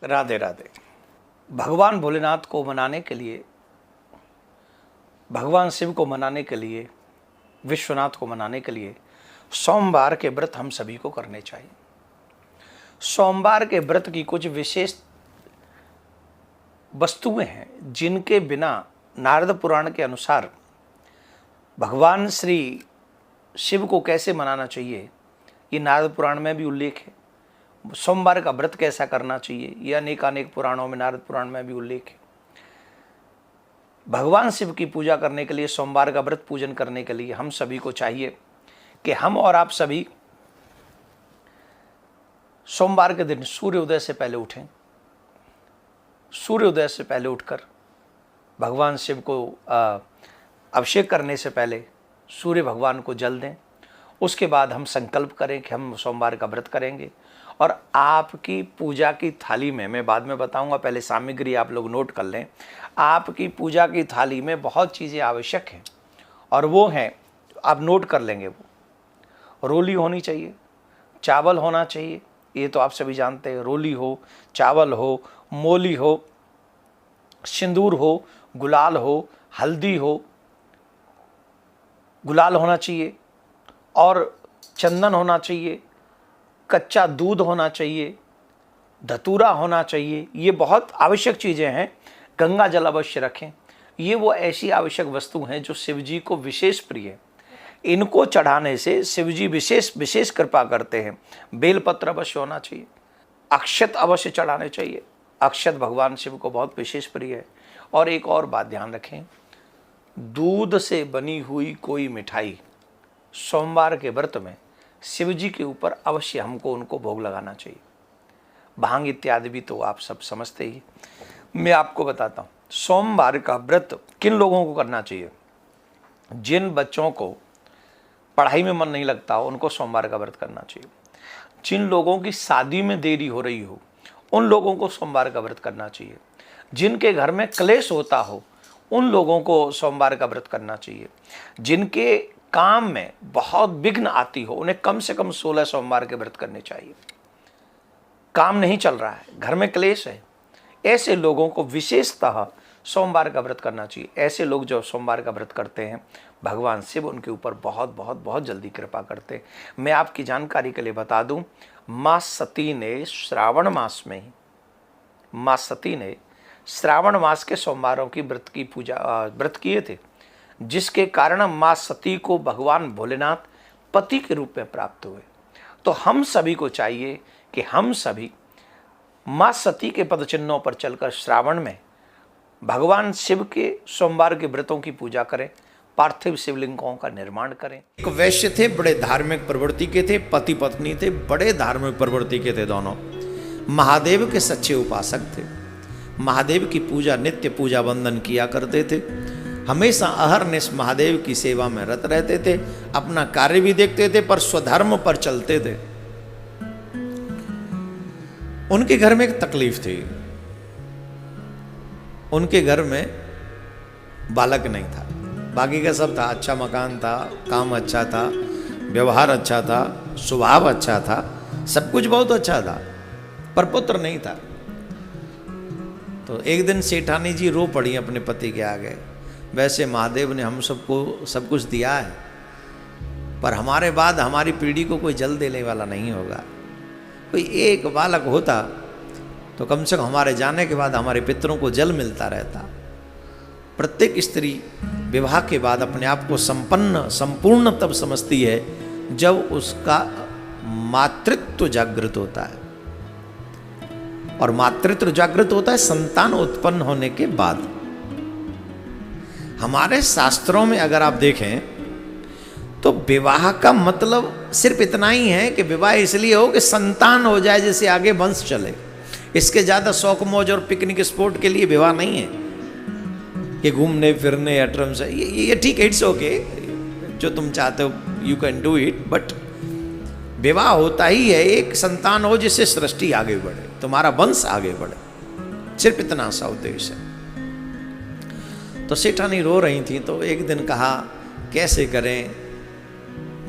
राधे राधे। भगवान भोलेनाथ को मनाने के लिए, भगवान शिव को मनाने के लिए, विश्वनाथ को मनाने के लिए सोमवार के व्रत हम सभी को करने चाहिए। सोमवार के व्रत की कुछ विशेष वस्तुएं हैं जिनके बिना नारद पुराण के अनुसार भगवान श्री शिव को कैसे मनाना चाहिए, ये नारद पुराण में भी उल्लेख है। सोमवार का व्रत कैसा करना चाहिए, ये अनेक पुराणों में, नारद पुराण में भी उल्लेख है। भगवान शिव की पूजा करने के लिए, सोमवार का व्रत पूजन करने के लिए हम सभी को चाहिए कि हम और आप सभी सोमवार के दिन सूर्योदय से पहले उठें। सूर्योदय से पहले उठकर भगवान शिव को अभिषेक करने से पहले सूर्य भगवान को जल दें। उसके बाद हम संकल्प करें कि हम सोमवार का व्रत करेंगे। और आपकी पूजा की थाली में, मैं बाद में बताऊंगा, पहले सामग्री आप लोग नोट कर लें। आपकी पूजा की थाली में बहुत चीज़ें आवश्यक हैं और वो हैं, आप नोट कर लेंगे। वो रोली होनी चाहिए, चावल होना चाहिए, ये तो आप सभी जानते हैं। रोली हो, चावल हो, मोली हो, सिंदूर हो, गुलाल हो, हल्दी हो, गुलाल होना चाहिए और चंदन होना चाहिए, कच्चा दूध होना चाहिए, धतूरा होना चाहिए। ये बहुत आवश्यक चीज़ें हैं। गंगा जल अवश्य रखें। ये वो ऐसी आवश्यक वस्तु हैं जो शिव जी को विशेष प्रिय है। इनको चढ़ाने से शिव जी विशेष कृपा करते हैं। बेलपत्र अवश्य होना चाहिए, अक्षत अवश्य चढ़ाने चाहिए। अक्षत भगवान शिव को बहुत विशेष प्रिय है। और एक और बात ध्यान रखें, दूध से बनी हुई कोई मिठाई सोमवार के व्रत में शिव जी के ऊपर अवश्य हमको उनको भोग लगाना चाहिए। भांग इत्यादि भी तो आप सब समझते ही। मैं आपको बताता हूँ, सोमवार का व्रत किन लोगों को करना चाहिए। जिन बच्चों को पढ़ाई में मन नहीं लगता हो, उनको सोमवार का व्रत करना चाहिए। जिन लोगों की शादी में देरी हो रही हो, उन लोगों को सोमवार का व्रत करना चाहिए। जिनके घर में क्लेश होता हो, उन लोगों को सोमवार का व्रत करना चाहिए। जिनके काम में बहुत विघ्न आती हो, उन्हें कम से कम 16 सोमवार के व्रत करने चाहिए। काम नहीं चल रहा है, घर में क्लेश है, ऐसे लोगों को विशेषतः सोमवार का व्रत करना चाहिए। ऐसे लोग जो सोमवार का व्रत करते हैं, भगवान शिव उनके ऊपर बहुत बहुत बहुत जल्दी कृपा करते हैं। मैं आपकी जानकारी के लिए बता दूं, माँ सती ने श्रावण मास में ही, माँ सती ने श्रावण मास के सोमवारों की व्रत किए थे, जिसके कारण माँ सती को भगवान भोलेनाथ पति के रूप में प्राप्त हुए। तो हम सभी को चाहिए कि हम सभी माँ सती के पद चिन्हों पर चलकर श्रावण में भगवान शिव के सोमवार के व्रतों की पूजा करें, पार्थिव शिवलिंगों का निर्माण करें। एक वैश्य थे, बड़े धार्मिक प्रवृत्ति के थे, पति पत्नी थे, बड़े धार्मिक प्रवृत्ति के थे दोनों। महादेव के सच्चे उपासक थे। महादेव की पूजा, नित्य पूजा वंदन किया करते थे। हमेशा अहरनिश महादेव की सेवा में रत रहते थे। अपना कार्य भी देखते थे पर स्वधर्म पर चलते थे। उनके घर में एक तकलीफ थी। उनके घर में बालक नहीं था, बाकी का सब था। अच्छा मकान था, काम अच्छा था, व्यवहार अच्छा था, स्वभाव अच्छा था, सब कुछ बहुत अच्छा था, पर पुत्र नहीं था। तो एक दिन सेठानी जी रो पड़ी अपने पति के आगे, वैसे महादेव ने हम सबको सब कुछ दिया है, पर हमारे बाद हमारी पीढ़ी को कोई जल देने वाला नहीं होगा। कोई एक बालक होता तो कम से कम हमारे जाने के बाद हमारे पितरों को जल मिलता रहता। प्रत्येक स्त्री विवाह के बाद अपने आप को संपूर्ण तब समझती है जब उसका मातृत्व जागृत होता है। और मातृत्व जागृत होता है संतान उत्पन्न होने के बाद। हमारे शास्त्रों में अगर आप देखें तो विवाह का मतलब सिर्फ इतना ही है कि विवाह इसलिए हो कि संतान हो जाए, जिससे आगे वंश चले। इसके ज़्यादा शौक मौज और पिकनिक स्पॉट के लिए विवाह नहीं है कि घूमने फिरने अटरम से। ये ठीक है, इट्स ओके, जो तुम चाहते हो you can do it, but विवाह होता ही है एक संतान हो जिससे सृष्टि आगे बढ़े, तुम्हारा वंश आगे बढ़े, सिर्फ इतना सा उद्देश्य है। तो सेठानी रो रही थी, तो एक दिन कहा कैसे करें,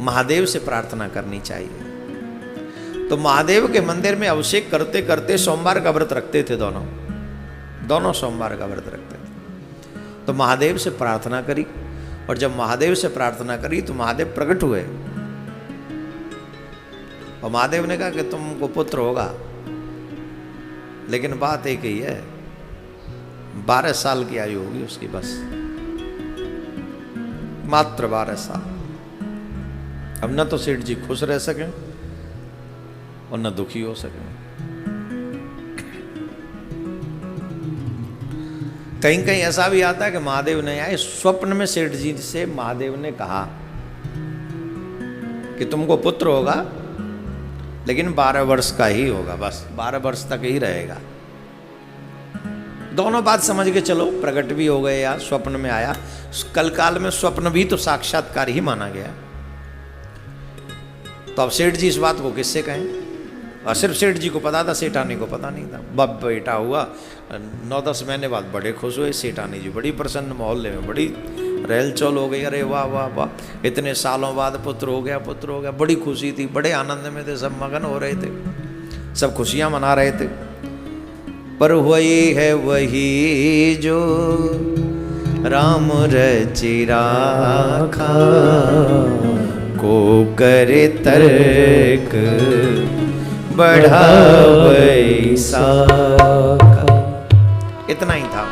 महादेव से प्रार्थना करनी चाहिए। तो महादेव के मंदिर में अभिषेक करते करते सोमवार का व्रत रखते थे, दोनों सोमवार का व्रत रखते थे। तो महादेव से प्रार्थना करी, और जब महादेव से प्रार्थना करी तो महादेव प्रकट हुए, और महादेव ने कहा कि तुमको पुत्र होगा, लेकिन बात एक ही है, 12 साल की आयु होगी उसकी, बस मात्र 12 साल। अब न तो सेठ जी खुश रह सके और न दुखी हो सके। कहीं कहीं ऐसा भी आता है कि महादेव नहीं आए, स्वप्न में सेठ जी से महादेव ने कहा कि तुमको पुत्र होगा, लेकिन 12 वर्ष का ही होगा, बस 12 वर्ष तक ही रहेगा। दोनों बात समझ के चलो, प्रकट भी हो गए या स्वप्न में आया। कल काल में स्वप्न भी तो साक्षात्कार ही माना गया। तो अब सेठ जी इस बात को किससे कहें, और सिर्फ सेठ जी को पता था, सेठानी को पता नहीं था। बब बेटा हुआ, 9-10 महीने बाद बड़े खुश हुए सेठानी जी, बड़ी प्रसन्न, मोहल्ले में बड़ी रहल चल हो गई, अरे वाह वाह वाह, इतने सालों बाद पुत्र हो गया, पुत्र हो गया, बड़ी खुशी थी, बड़े आनंद में थे, सब मगन हो रहे थे, सब खुशियां मना रहे थे। पर वही है वही जो राम रचि राखा, को करे तर्क बढ़ावै साखा। इतना ही था।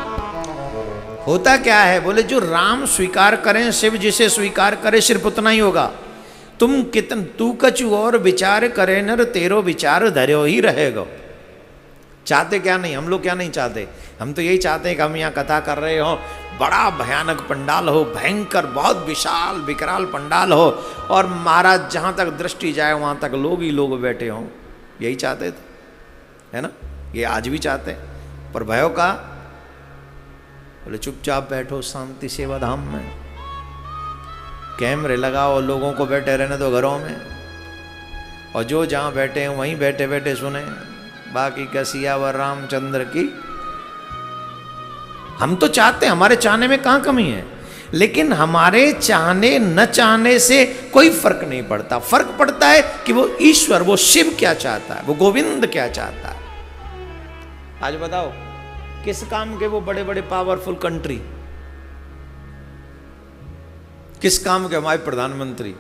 होता क्या है, बोले जो राम स्वीकार करें, शिव जिसे स्वीकार करे, सिर्फ उतना ही होगा। तुम कितन तू कछु और विचार करे नर, तेरो विचार धर्यो ही रहेगा। चाहते क्या नहीं, हम लोग क्या नहीं चाहते, हम तो यही चाहते हैं कि हम यहाँ कथा कर रहे हो, बड़ा भयानक पंडाल हो, भयंकर बहुत विशाल विकराल पंडाल हो, और महाराज जहाँ तक दृष्टि जाए वहाँ तक लोग ही लोग बैठे हों। यही चाहते थे, है ना, ये आज भी चाहते हैं। पर भयो का बोले चुपचाप बैठो शांति सेवा धाम में, कैमरे लगाओ, लोगों को बैठे रहने दो घरों में, और जो जहाँ बैठे हैं वहीं बैठे बैठे सुने, बाकी का सियावर रामचंद्र की। हम तो चाहते हैं, हमारे चाहने में कहाँ कमी है, लेकिन हमारे चाहने न चाहने से कोई फर्क नहीं पड़ता। फर्क पड़ता है कि वो ईश्वर, वो शिव क्या चाहता है, वो गोविंद क्या चाहता है। आज बताओ किस काम के वो बड़े बड़े पावरफुल कंट्री, किस काम के हमारे प्रधानमंत्री,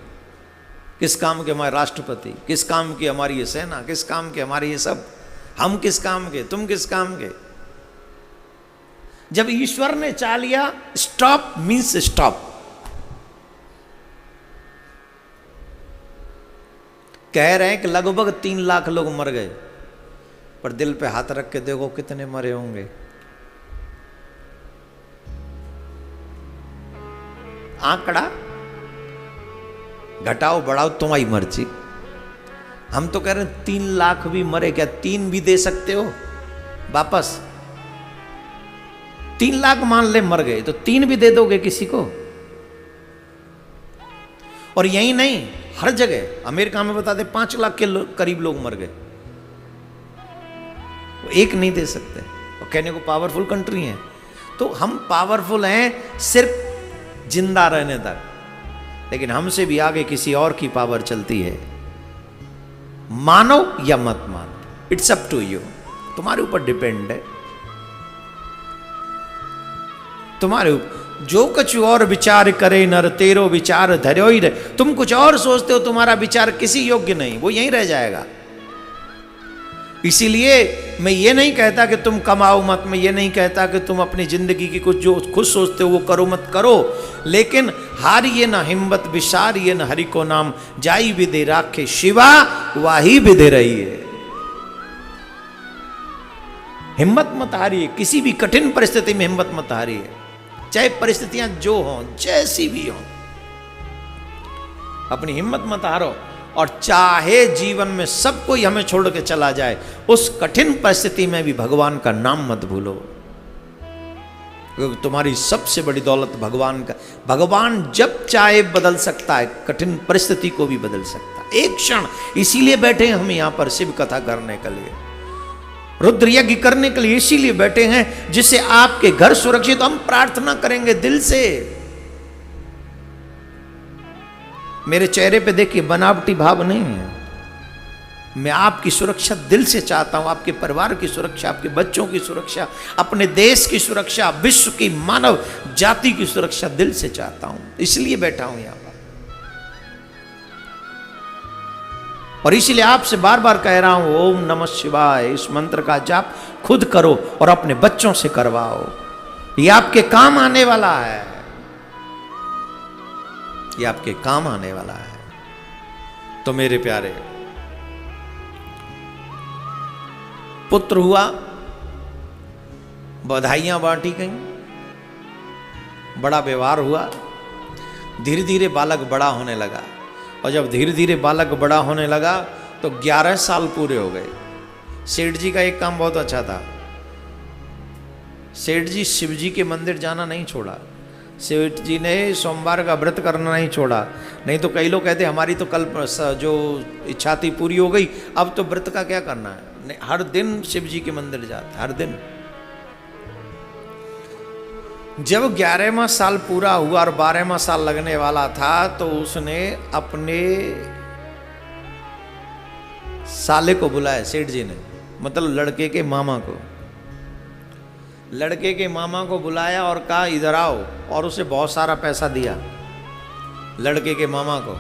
किस काम के हमारे राष्ट्रपति, किस काम की हमारी ये सेना, किस काम के हमारे ये सब, हम किस काम के, तुम किस काम के। जब ईश्वर ने चाह लिया, स्टॉप मीन्स स्टॉप। कह रहे हैं कि लगभग 3 लाख लोग मर गए, पर दिल पे हाथ रख के देखो कितने मरे होंगे। आंकड़ा घटाओ बढ़ाओ तुम्हारी मर्जी। हम तो कह रहे हैं 3 लाख भी मरे, क्या 3 भी दे सकते हो वापस? 3 लाख मान ले मर गए, तो 3 भी दे दोगे किसी को? और यही नहीं, हर जगह अमेरिका में बता दे 5 लाख के करीब लोग मर गए, वो एक नहीं दे सकते, और कहने को पावरफुल कंट्री है। तो हम पावरफुल हैं सिर्फ जिंदा रहने तक, लेकिन हमसे भी आगे किसी और की पावर चलती है। मानो या मत मानो, इट्स अप टू यू, तुम्हारे ऊपर डिपेंड है, तुम्हारे ऊपर। जो कुछ और विचार करे नर, तेरो विचार धर्यो ही रहे। तुम कुछ और सोचते हो, तुम्हारा विचार किसी योग्य नहीं, वो यहीं रह जाएगा। इसीलिए मैं ये नहीं कहता कि तुम कमाओ मत, मैं ये नहीं कहता कि तुम अपनी जिंदगी की कुछ जो खुद सोचते हो वो करो मत करो, लेकिन हारिए न हिम्मत, विसारिए न हरि को नाम, जाई विदे राखे शिवा वाही विदे रही है। हिम्मत मत हारिए, किसी भी कठिन परिस्थिति में हिम्मत मत हारिए, चाहे परिस्थितियां जो हों, जैसी भी हों, अपनी हिम्मत मत हारो। और चाहे जीवन में सब कोई हमें छोड़ के चला जाए, उस कठिन परिस्थिति में भी भगवान का नाम मत भूलो, क्योंकि तुम्हारी सबसे बड़ी दौलत भगवान का। भगवान जब चाहे बदल सकता है, कठिन परिस्थिति को भी बदल सकता है एक क्षण। इसीलिए बैठे हैं हम यहां पर शिव कथा करने के लिए, रुद्र यज्ञ करने के लिए इसीलिए बैठे हैं, जिससे आपके घर सुरक्षित। हम प्रार्थना करेंगे दिल से। मेरे चेहरे पे देखिए बनावटी भाव नहीं है, मैं आपकी सुरक्षा दिल से चाहता हूं, आपके परिवार की सुरक्षा, आपके बच्चों की सुरक्षा, अपने देश की सुरक्षा, विश्व की मानव जाति की सुरक्षा दिल से चाहता हूं, इसलिए बैठा हूं यहां पर। और इसलिए आपसे बार बार कह रहा हूं, ओम नमः शिवाय इस मंत्र का जाप खुद करो और अपने बच्चों से करवाओ, ये आपके काम आने वाला है, ये आपके काम आने वाला है। तो मेरे प्यारे, पुत्र हुआ, बधाइयां बांटी गईं, बड़ा व्यवहार हुआ, धीरे धीरे बालक बड़ा होने लगा। और जब धीरे धीरे बालक बड़ा होने लगा तो 11 साल पूरे हो गए। सेठ जी का एक काम बहुत अच्छा था, सेठ जी शिव जी के मंदिर जाना नहीं छोड़ा, सेठ जी ने सोमवार का व्रत करना नहीं छोड़ा। नहीं तो कई लोग कहते हमारी तो कल जो इच्छा थी पूरी हो गई, अब तो व्रत का क्या करना है। नहीं, हर दिन शिव जी के मंदिर जाते, हर दिन। जब 11वां साल पूरा हुआ और 12वां साल लगने वाला था तो उसने अपने साले को बुलाया, सेठ जी ने, मतलब लड़के के मामा को, लड़के के मामा को बुलाया और कहा इधर आओ, और उसे बहुत सारा पैसा दिया लड़के के मामा को,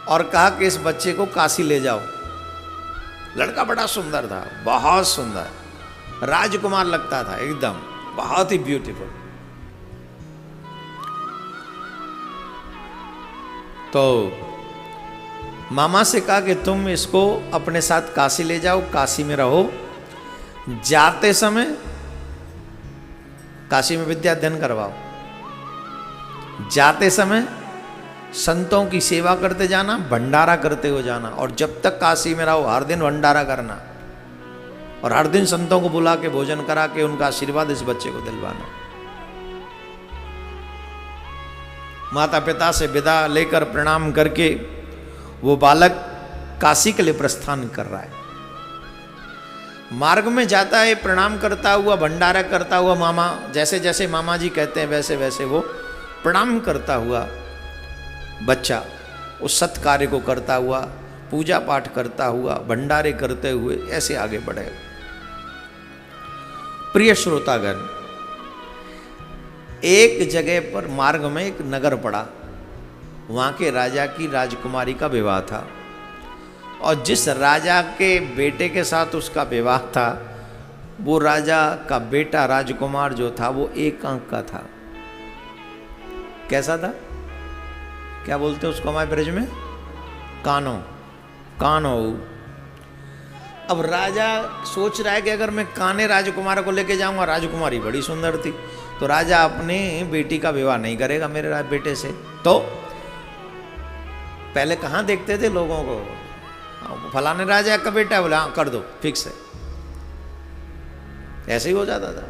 और कहा कि इस बच्चे को काशी ले जाओ। लड़का बड़ा सुंदर था, बहुत सुंदर, राजकुमार लगता था एकदम, बहुत ही ब्यूटीफुल। तो मामा से कहा कि तुम इसको अपने साथ काशी ले जाओ, काशी में रहो, जाते समय काशी में विद्या अध्ययन करवाओ, जाते समय संतों की सेवा करते जाना, भंडारा करते हो जाना, और जब तक काशी में रहो हर दिन भंडारा करना, और हर दिन संतों को बुला के भोजन करा के उनका आशीर्वाद इस बच्चे को दिलवाना। माता पिता से विदा लेकर प्रणाम करके वो बालक काशी के लिए प्रस्थान कर रहा है। मार्ग में जाता है, प्रणाम करता हुआ, भंडारा करता हुआ, मामा जैसे जैसे मामा जी कहते हैं वैसे वैसे वो प्रणाम करता हुआ बच्चा उस सत्कार्य को करता हुआ, पूजा पाठ करता हुआ, भंडारे करते हुए ऐसे आगे बढ़े। प्रिय श्रोतागण, एक जगह पर मार्ग में एक नगर पड़ा, वहां के राजा की राजकुमारी का विवाह था, और जिस राजा के बेटे के साथ उसका विवाह था वो राजा का बेटा राजकुमार जो था वो एक आंख का था। कैसा था? क्या बोलते हैं उसको हमारे ब्रज में? कानो, कानो। अब राजा सोच रहा है कि अगर मैं काने राजकुमार को लेके जाऊंगा, राजकुमारी बड़ी सुंदर थी, तो राजा अपने बेटी का विवाह नहीं करेगा मेरे बेटे से। तो पहले कहाँ देखते थे लोगों को, फलाने राजा का बेटा, बोला हाँ कर दो, फिक्स है, ऐसे ही हो जाता था।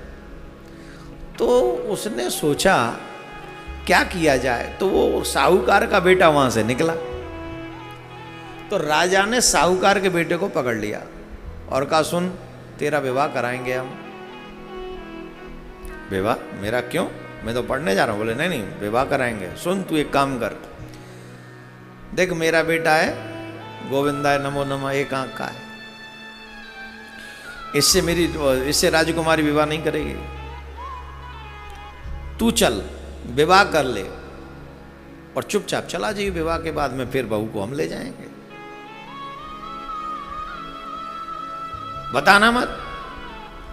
तो उसने सोचा क्या किया जाए, तो वो साहूकार का बेटा वहां से निकला, तो राजा ने साहूकार के बेटे को पकड़ लिया और कहा सुन, तेरा विवाह कराएंगे हम। विवाह मेरा? क्यों, मैं तो पढ़ने जा रहा हूं। बोले नहीं नहीं, विवाह कराएंगे। सुन तू एक काम कर, देख मेरा बेटा है गोविंदाय नमो नमः, एक आंख का है, इससे राजकुमारी विवाह नहीं करेगी, तू चल विवाह कर ले और चुपचाप चला जाइए, विवाह के बाद में फिर बहू को हम ले जाएंगे, बताना मत,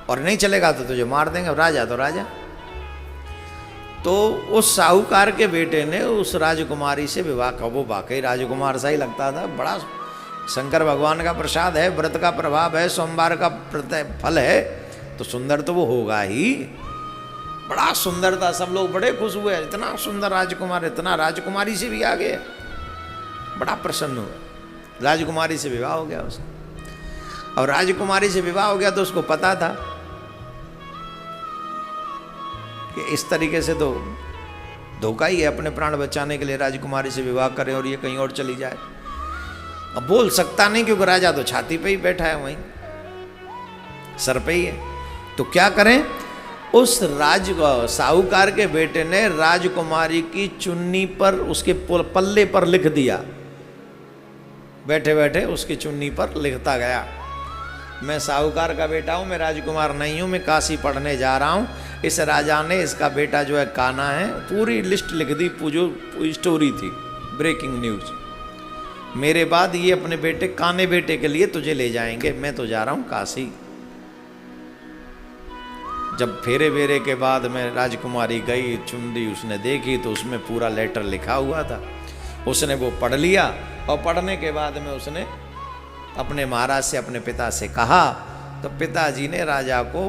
और नहीं चलेगा तो तुझे मार देंगे। राजा तो राजा। तो उस साहूकार के बेटे ने उस राजकुमारी से विवाह का, वो वाकई राजकुमार सा ही लगता था, बड़ा शंकर भगवान का प्रसाद है, व्रत का प्रभाव है, सोमवार का फल है, तो सुंदर तो वो होगा ही, बड़ा सुंदर था। सब लोग बड़े खुश हुए, इतना सुंदर राजकुमार, इतना, राजकुमारी से भी आगे, बड़ा प्रसन्न हुआ। राजकुमारी से विवाह हो गया उसका। और राजकुमारी से विवाह हो गया तो उसको पता था कि इस तरीके से तो धोखा ही है, अपने प्राण बचाने के लिए राजकुमारी से विवाह करें और ये कहीं और चली जाए। अब बोल सकता नहीं क्योंकि राजा तो छाती पे ही बैठा है, वहीं सर पे ही है। तो क्या करें, उस साहूकार के बेटे ने राजकुमारी की चुन्नी पर, उसके पल्ले पर लिख दिया, बैठे बैठे उसकी चुन्नी पर लिखता गया, मैं साहूकार का बेटा हूँ, मैं राजकुमार नहीं हूँ, मैं काशी पढ़ने जा रहा हूँ। इस राजा ने इसका बेटा जो है काना है, पूरी लिस्ट लिख दी, जो स्टोरी थी, ब्रेकिंग न्यूज। मेरे बाद ये अपने बेटे काने बेटे के लिए तुझे ले जाएंगे, मैं तो जा रहा हूँ काशी। जब फेरे वेरे के बाद में राजकुमारी गई, चुनरी उसने देखी तो उसमें पूरा लेटर लिखा हुआ था। उसने वो पढ़ लिया और पढ़ने के बाद में उसने अपने महाराज से, अपने पिता से कहा, तो पिताजी ने राजा को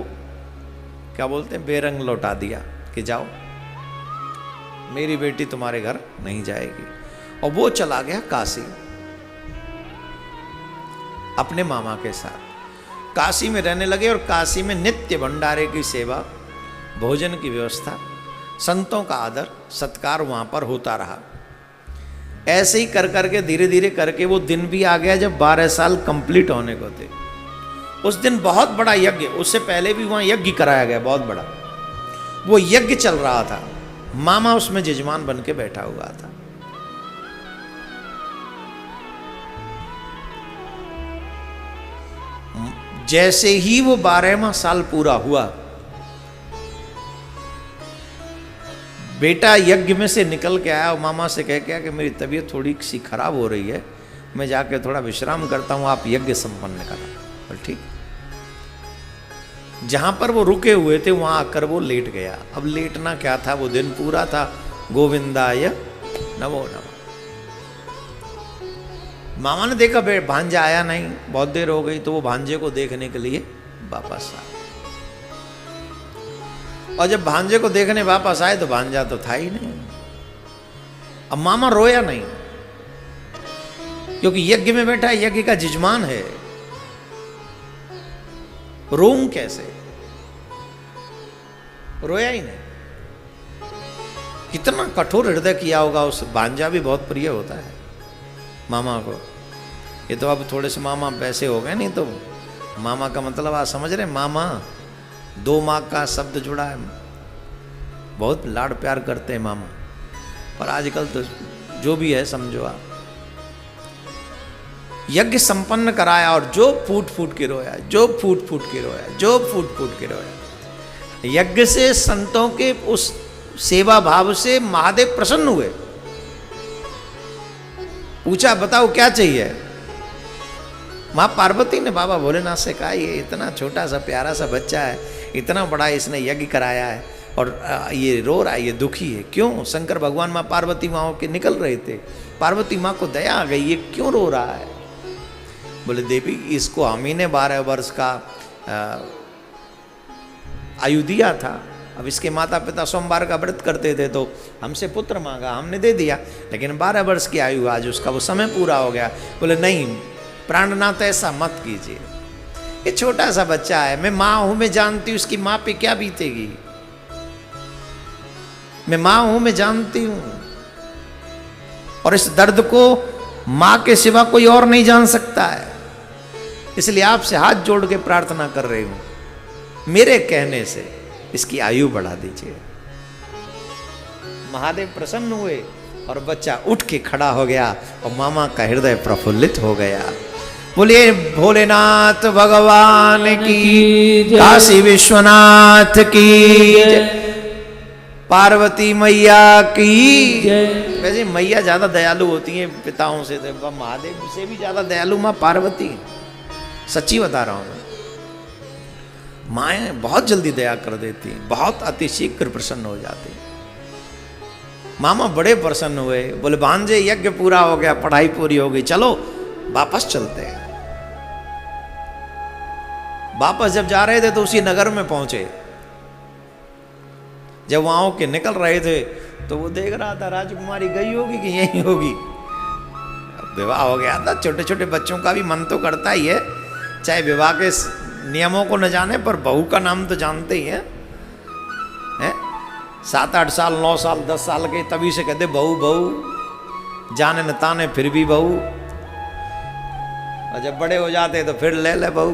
क्या बोलते हैं, बेरंग लौटा दिया कि जाओ, मेरी बेटी तुम्हारे घर नहीं जाएगी। और वो चला गया काशी अपने मामा के साथ। काशी में रहने लगे और काशी में नित्य भंडारे की सेवा, भोजन की व्यवस्था, संतों का आदर सत्कार वहां पर होता रहा। ऐसे ही कर करके धीरे धीरे करके वो दिन भी आ गया जब 12 साल कंप्लीट होने को थे। उस दिन बहुत बड़ा यज्ञ, उससे पहले भी वहां यज्ञ कराया गया बहुत बड़ा, वो यज्ञ चल रहा था। मामा उसमें जजमान बन के बैठा हुआ था। जैसे ही वो 12वां साल पूरा हुआ, बेटा यज्ञ में से निकल के आया और मामा से कह के कि मेरी तबीयत थोड़ी सी खराब हो रही है, मैं जाके थोड़ा विश्राम करता हूं, आप यज्ञ संपन्न करा। और ठीक जहां पर वो रुके हुए थे वहां आकर वो लेट गया। अब लेटना क्या था, वो दिन पूरा था। गोविंदाय नमो नमः। मामा ने देखा भांजा आया नहीं, बहुत देर हो गई, तो वो भांजे को देखने के लिए वापस आए। और जब भांजे को देखने वापस आए तो भांजा तो था ही नहीं। अब मामा रोया नहीं, क्योंकि यज्ञ में बैठा है, यज्ञ का जजमान है, रोऊं कैसे? रोया ही नहीं। कितना कठोर हृदय किया होगा उस। भांजा भी बहुत प्रिय होता है मामा को। ये तो अब थोड़े से मामा पैसे हो गए, नहीं तो मामा का मतलब आप समझ रहे, मामा 2 माँ का शब्द जुड़ा है, बहुत लाड़ प्यार करते हैं मामा। पर आजकल तो जो भी है समझो आप। यज्ञ संपन्न कराया और जो फूट फूट के रोया, जो फूट फूट के रोया, जो फूट फूट के रोया। यज्ञ से, संतों के उस सेवा भाव से महादेव प्रसन्न हुए। पूछा बताओ क्या चाहिए? माँ पार्वती ने बाबा भोलेनाथ से कहा, ये इतना छोटा सा प्यारा सा बच्चा है, इतना बड़ा इसने यज्ञ कराया है और ये रो रहा है, ये दुखी है, क्यों? शंकर भगवान माँ पार्वती माँ के निकल रहे थे, पार्वती माँ को दया आ गई, ये क्यों रो रहा है? बोले देवी, इसको हम ही ने 12 वर्ष का आयु दिया था। अब इसके माता पिता सोमवार का व्रत करते थे तो हमसे पुत्र मांगा, हमने दे दिया, लेकिन 12 वर्ष की आयु आज उसका वो समय पूरा हो गया। बोले नहीं प्राणनाथ, ऐसा मत कीजिए, ये छोटा सा बच्चा है, मैं माँ हूं, मैं जानती हूँ उसकी माँ पे क्या बीतेगी, मैं माँ हूं, मैं जानती हूं, और इस दर्द को माँ के सिवा कोई और नहीं जान सकता है। इसलिए आपसे हाथ जोड़ के प्रार्थना कर रही हूं, मेरे कहने से इसकी आयु बढ़ा दीजिए। महादेव प्रसन्न हुए और बच्चा उठ के खड़ा हो गया और मामा का हृदय प्रफुल्लित हो गया। बोलिए भोलेनाथ भगवान की, काशी विश्वनाथ की, पार्वती मैया की। वैसे मैया ज्यादा दयालु होती हैं पिताओं से, महादेव से भी ज्यादा दयालु माँ पार्वती, सच्ची बता रहा हूं मैं। माएँ बहुत जल्दी दया कर देती हैं, बहुत अतिशीघ्र प्रसन्न हो जाती हैं। मामा बड़े प्रसन्न हुए, बोले भांजे यज्ञ पूरा हो गया, पढ़ाई पूरी हो गई, चलो वापस चलते हैं। वापस जब जा रहे थे तो उसी नगर में पहुंचे। जब वहां के निकल रहे थे तो वो देख रहा था राजकुमारी गई होगी कि यहीं होगी। विवाह हो गया था, छोटे छोटे बच्चों का भी मन तो करता ही है, चाहे विवाह के नियमों को न जाने पर बहू का नाम तो जानते ही हैं। 7-8 साल 9 साल 10 साल के तभी से कहते बहू बहू, जाने न ताने फिर भी बहू, और जब बड़े हो जाते तो फिर ले बहू।